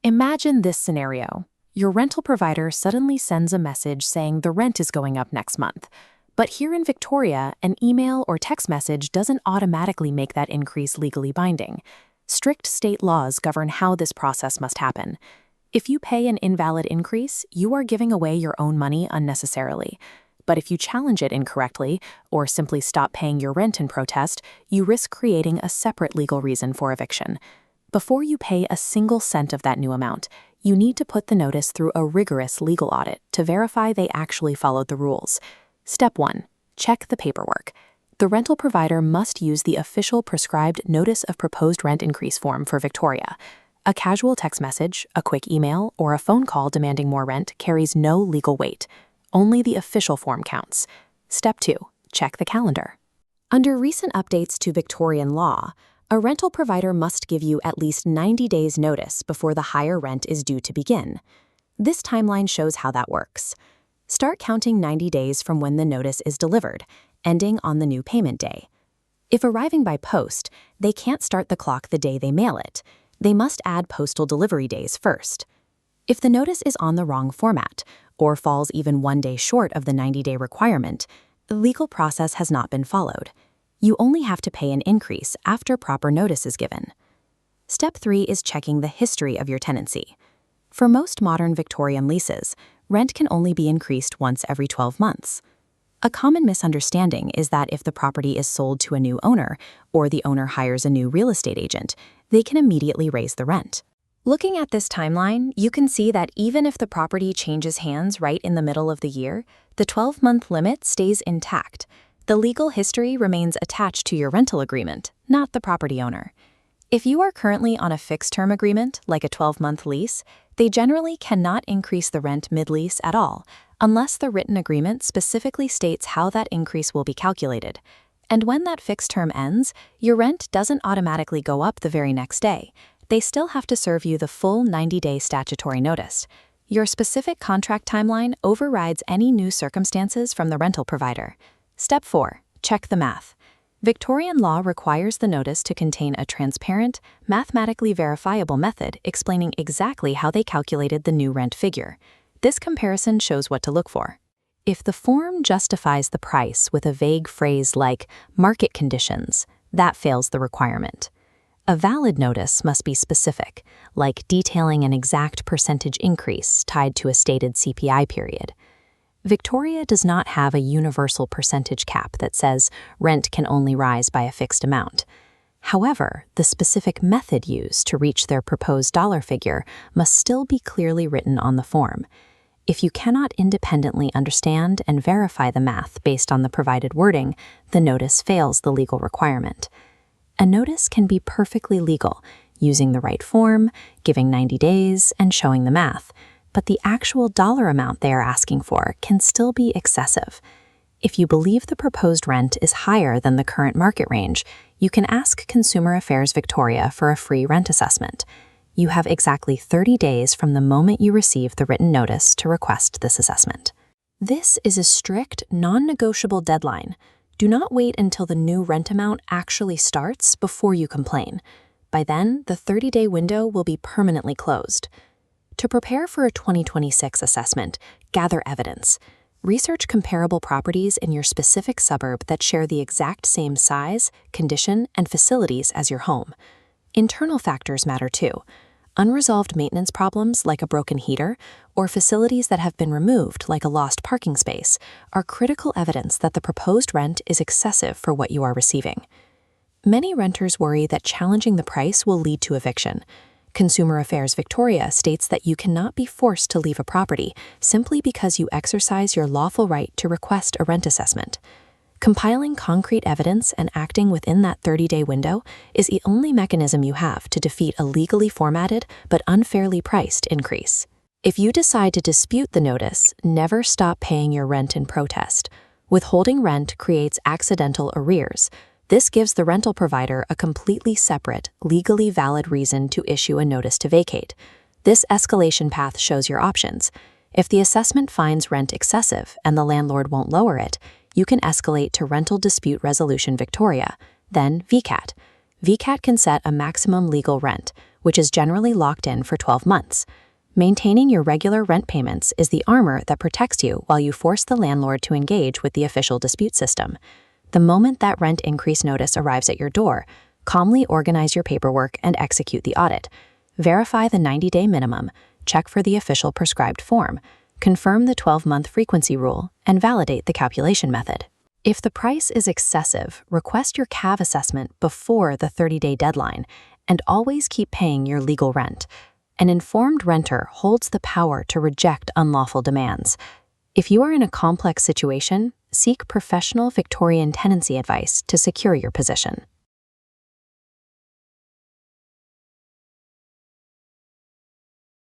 Imagine this scenario. Your rental provider suddenly sends a message saying the rent is going up next month. But here in Victoria, an email or text message doesn't automatically make that increase legally binding. Strict state laws govern how this process must happen. If you pay an invalid increase, you are giving away your own money unnecessarily. But if you challenge it incorrectly, or simply stop paying your rent in protest, you risk creating a separate legal reason for eviction. Before you pay a single cent of that new amount, you need to put the notice through a rigorous legal audit to verify they actually followed the rules. Step 1. Check the paperwork. The rental provider must use the official prescribed Notice of Proposed Rent Increase form for Victoria. A casual text message, a quick email, or a phone call demanding more rent carries no legal weight. Only the official form counts. Step 2. Check the calendar. Under recent updates to Victorian law, a rental provider must give you at least 90 days' notice before the higher rent is due to begin. This timeline shows how that works. Start counting 90 days from when the notice is delivered, ending on the new payment day. If arriving by post, they can't start the clock the day they mail it. They must add postal delivery days first. If the notice is on the wrong format, or falls even 1 day short of the 90-day requirement, the legal process has not been followed. You only have to pay an increase after proper notice is given. Step 3 is checking the history of your tenancy. For most modern Victorian leases, rent can only be increased once every 12 months. A common misunderstanding is that if the property is sold to a new owner, or the owner hires a new real estate agent, they can immediately raise the rent. Looking at this timeline, you can see that even if the property changes hands right in the middle of the year, the 12-month limit stays intact. The legal history remains attached to your rental agreement, not the property owner. If you are currently on a fixed-term agreement, like a 12-month lease, they generally cannot increase the rent mid-lease at all, unless the written agreement specifically states how that increase will be calculated. And when that fixed term ends, your rent doesn't automatically go up the very next day. They still have to serve you the full 90-day statutory notice. Your specific contract timeline overrides any new circumstances from the rental provider. Step 4. Check the math. Victorian law requires the notice to contain a transparent, mathematically verifiable method explaining exactly how they calculated the new rent figure. This comparison shows what to look for. If the form justifies the price with a vague phrase like market conditions, that fails the requirement. A valid notice must be specific, like detailing an exact percentage increase tied to a stated CPI period. Victoria does not have a universal percentage cap that says rent can only rise by a fixed amount. However, the specific method used to reach their proposed dollar figure must still be clearly written on the form. If you cannot independently understand and verify the math based on the provided wording, the notice fails the legal requirement. A notice can be perfectly legal, using the right form, giving 90 days, and showing the math, but the actual dollar amount they are asking for can still be excessive. If you believe the proposed rent is higher than the current market range, you can ask Consumer Affairs Victoria for a free rent assessment. You have exactly 30 days from the moment you receive the written notice to request this assessment. This is a strict, non-negotiable deadline. Do not wait until the new rent amount actually starts before you complain. By then, the 30-day window will be permanently closed. To prepare for a 2026 assessment, gather evidence. Research comparable properties in your specific suburb that share the exact same size, condition, and facilities as your home. Internal factors matter too. Unresolved maintenance problems like a broken heater, or facilities that have been removed like a lost parking space, are critical evidence that the proposed rent is excessive for what you are receiving. Many renters worry that challenging the price will lead to eviction. Consumer Affairs Victoria states that you cannot be forced to leave a property simply because you exercise your lawful right to request a rent assessment. Compiling concrete evidence and acting within that 30-day window is the only mechanism you have to defeat a legally formatted but unfairly priced increase. If you decide to dispute the notice, never stop paying your rent in protest. Withholding rent creates accidental arrears. This gives the rental provider a completely separate, legally valid reason to issue a notice to vacate. This escalation path shows your options. If the assessment finds rent excessive and the landlord won't lower it, you can escalate to Rental Dispute Resolution Victoria, then VCAT. VCAT can set a maximum legal rent, which is generally locked in for 12 months. Maintaining your regular rent payments is the armor that protects you while you force the landlord to engage with the official dispute system. The moment that rent increase notice arrives at your door, calmly organize your paperwork and execute the audit. Verify the 90-day minimum, check for the official prescribed form, confirm the 12-month frequency rule, and validate the calculation method. If the price is excessive, request your CAV assessment before the 30-day deadline, and always keep paying your legal rent. An informed renter holds the power to reject unlawful demands. If you are in a complex situation, seek professional Victorian tenancy advice to secure your position.